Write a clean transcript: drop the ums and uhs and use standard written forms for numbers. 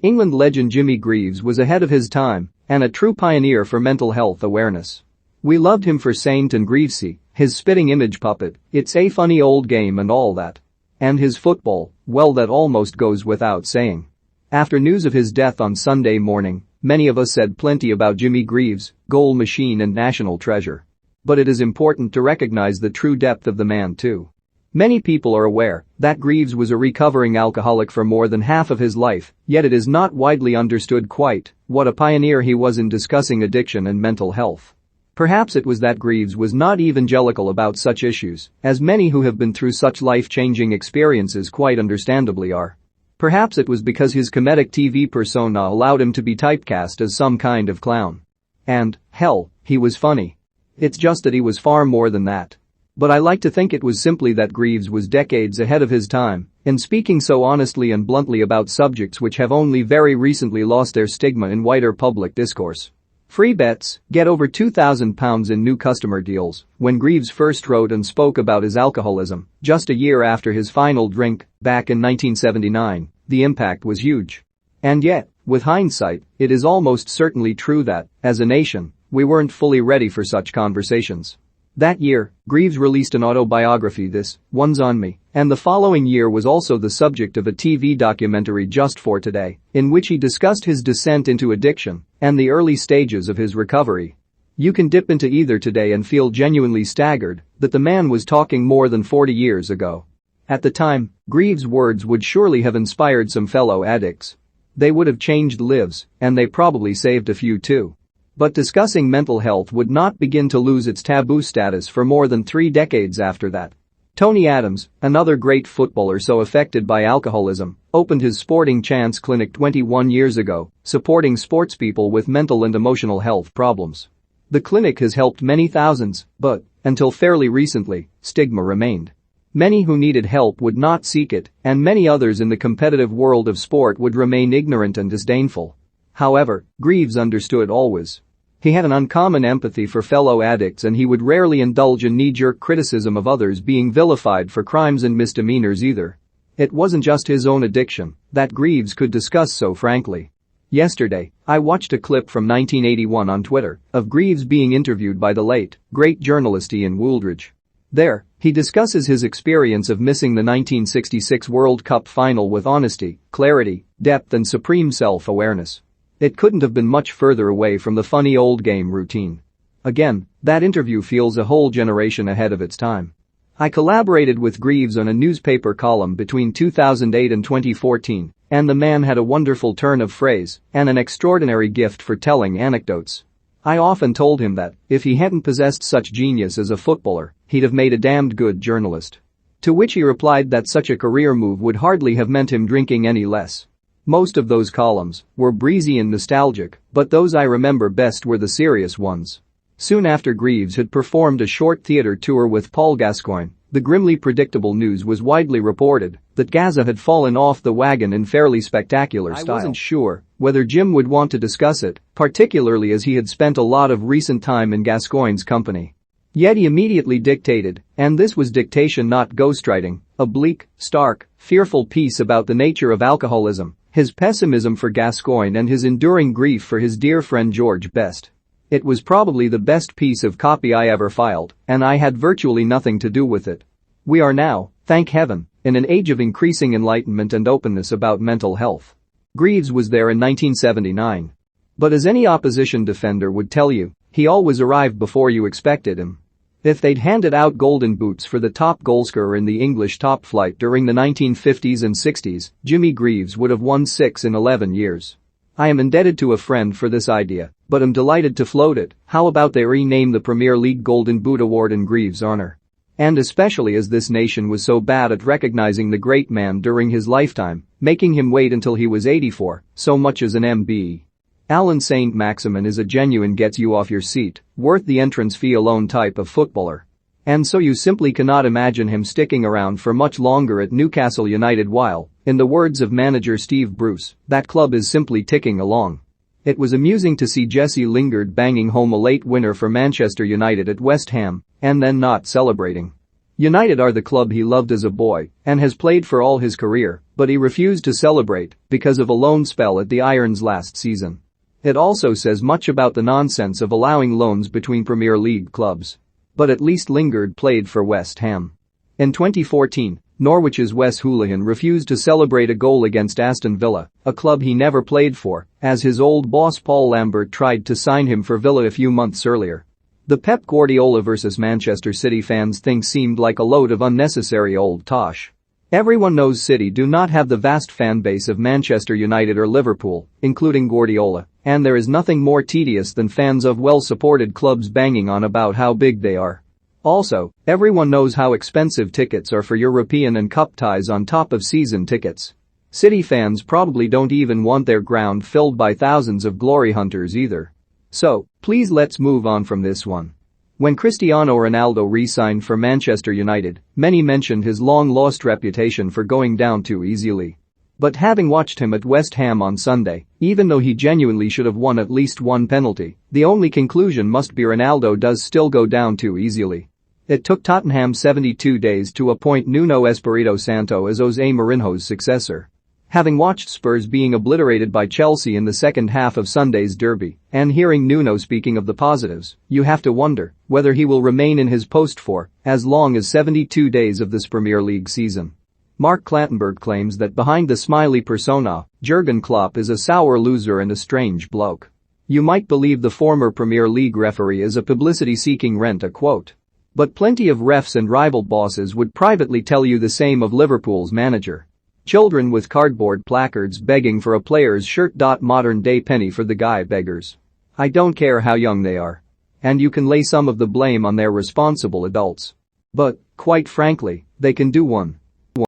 England legend Jimmy Greaves was ahead of his time and a true pioneer for mental health awareness. We loved him for Saint and Greavesy, his spitting image puppet, it's a funny old game and all that. And his football, well, that almost goes without saying. After news of his death on Sunday morning, many of us said plenty about Jimmy Greaves, goal machine and national treasure. But it is important to recognize the true depth of the man too. Many people are aware that Greaves was a recovering alcoholic for more than half of his life, yet it is not widely understood quite what a pioneer he was in discussing addiction and mental health. Perhaps it was that Greaves was not evangelical about such issues, as many who have been through such life-changing experiences quite understandably are. Perhaps it was because his comedic TV persona allowed him to be typecast as some kind of clown. And, hell, he was funny. It's just that he was far more than that. But I like to think it was simply that Greaves was decades ahead of his time in speaking so honestly and bluntly about subjects which have only very recently lost their stigma in wider public discourse. Free bets, get over £2,000 in new customer deals. When Greaves first wrote and spoke about his alcoholism, just a year after his final drink, back in 1979, the impact was huge. And yet, with hindsight, it is almost certainly true that, as a nation, we weren't fully ready for such conversations. That year, Greaves released an autobiography, This One's on Me, and the following year was also the subject of a TV documentary Just for Today, in which he discussed his descent into addiction and the early stages of his recovery. You can dip into either today and feel genuinely staggered that the man was talking more than 40 years ago. At the time, Greaves' words would surely have inspired some fellow addicts. They would have changed lives, and they probably saved a few too. But discussing mental health would not begin to lose its taboo status for more than 3 decades after that. Tony Adams, another great footballer so affected by alcoholism, opened his Sporting Chance clinic 21 years ago, supporting sportspeople with mental and emotional health problems. The clinic has helped many thousands, but, until fairly recently, stigma remained. Many who needed help would not seek it, and many others in the competitive world of sport would remain ignorant and disdainful. However, Greaves understood always. He had an uncommon empathy for fellow addicts and he would rarely indulge in knee-jerk criticism of others being vilified for crimes and misdemeanors either. It wasn't just his own addiction that Greaves could discuss so frankly. Yesterday, I watched a clip from 1981 on Twitter of Greaves being interviewed by the late, great journalist Ian Wooldridge. There, he discusses his experience of missing the 1966 World Cup final with honesty, clarity, depth and supreme self-awareness. It couldn't have been much further away from the funny old game routine. Again, that interview feels a whole generation ahead of its time. I collaborated with Greaves on a newspaper column between 2008 and 2014, and the man had a wonderful turn of phrase and an extraordinary gift for telling anecdotes. I often told him that, if he hadn't possessed such genius as a footballer, he'd have made a damned good journalist. To which he replied that such a career move would hardly have meant him drinking any less. Most of those columns were breezy and nostalgic, but those I remember best were the serious ones. Soon after Greaves had performed a short theater tour with Paul Gascoigne, the grimly predictable news was widely reported that Gaza had fallen off the wagon in fairly spectacular style. I wasn't sure whether Jim would want to discuss it, particularly as he had spent a lot of recent time in Gascoigne's company. Yet he immediately dictated, and this was dictation not ghostwriting, a bleak, stark, fearful piece about the nature of alcoholism, his pessimism for Gascoigne and his enduring grief for his dear friend George Best. It was probably the best piece of copy I ever filed, and I had virtually nothing to do with it. We are now, thank heaven, in an age of increasing enlightenment and openness about mental health. Greaves was there in 1979. But as any opposition defender would tell you, he always arrived before you expected him. If they'd handed out golden boots for the top goalscorer in the English top flight during the 1950s and 60s, Jimmy Greaves would have won 6 in 11 years. I am indebted to a friend for this idea, but am delighted to float it. How about they rename the Premier League Golden Boot Award in Greaves' honor? And especially as this nation was so bad at recognizing the great man during his lifetime, making him wait until he was 84, so much as an MB. Alan Saint-Maximin is a genuine gets-you-off-your-seat, worth the entrance fee alone type of footballer. And so you simply cannot imagine him sticking around for much longer at Newcastle United while, in the words of manager Steve Bruce, that club is simply ticking along. It was amusing to see Jesse Lingard banging home a late winner for Manchester United at West Ham, and then not celebrating. United are the club he loved as a boy and has played for all his career, but he refused to celebrate because of a loan spell at the Irons last season. It also says much about the nonsense of allowing loans between Premier League clubs. But at least Lingard played for West Ham. In 2014, Norwich's Wes Hoolahan refused to celebrate a goal against Aston Villa, a club he never played for, as his old boss Paul Lambert tried to sign him for Villa a few months earlier. The Pep Guardiola vs Manchester City fans thing seemed like a load of unnecessary old tosh. Everyone knows City do not have the vast fan base of Manchester United or Liverpool, including Guardiola, and there is nothing more tedious than fans of well-supported clubs banging on about how big they are. Also, everyone knows how expensive tickets are for European and cup ties on top of season tickets. City fans probably don't even want their ground filled by thousands of glory hunters either. So, please let's move on from this one. When Cristiano Ronaldo re-signed for Manchester United, many mentioned his long-lost reputation for going down too easily. But having watched him at West Ham on Sunday, even though he genuinely should have won at least one penalty, the only conclusion must be Ronaldo does still go down too easily. It took Tottenham 72 days to appoint Nuno Espirito Santo as Jose Mourinho's successor. Having watched Spurs being obliterated by Chelsea in the second half of Sunday's derby, and hearing Nuno speaking of the positives, you have to wonder whether he will remain in his post for as long as 72 days of this Premier League season. Mark Clattenburg claims that behind the smiley persona, Jurgen Klopp is a sour loser and a strange bloke. You might believe the former Premier League referee is a publicity-seeking rent-a-quote. But plenty of refs and rival bosses would privately tell you the same of Liverpool's manager. Children with cardboard placards begging for a player's shirt. Modern-day penny for the guy beggars. I don't care how young they are. And you can lay some of the blame on their responsible adults. But, quite frankly, they can do one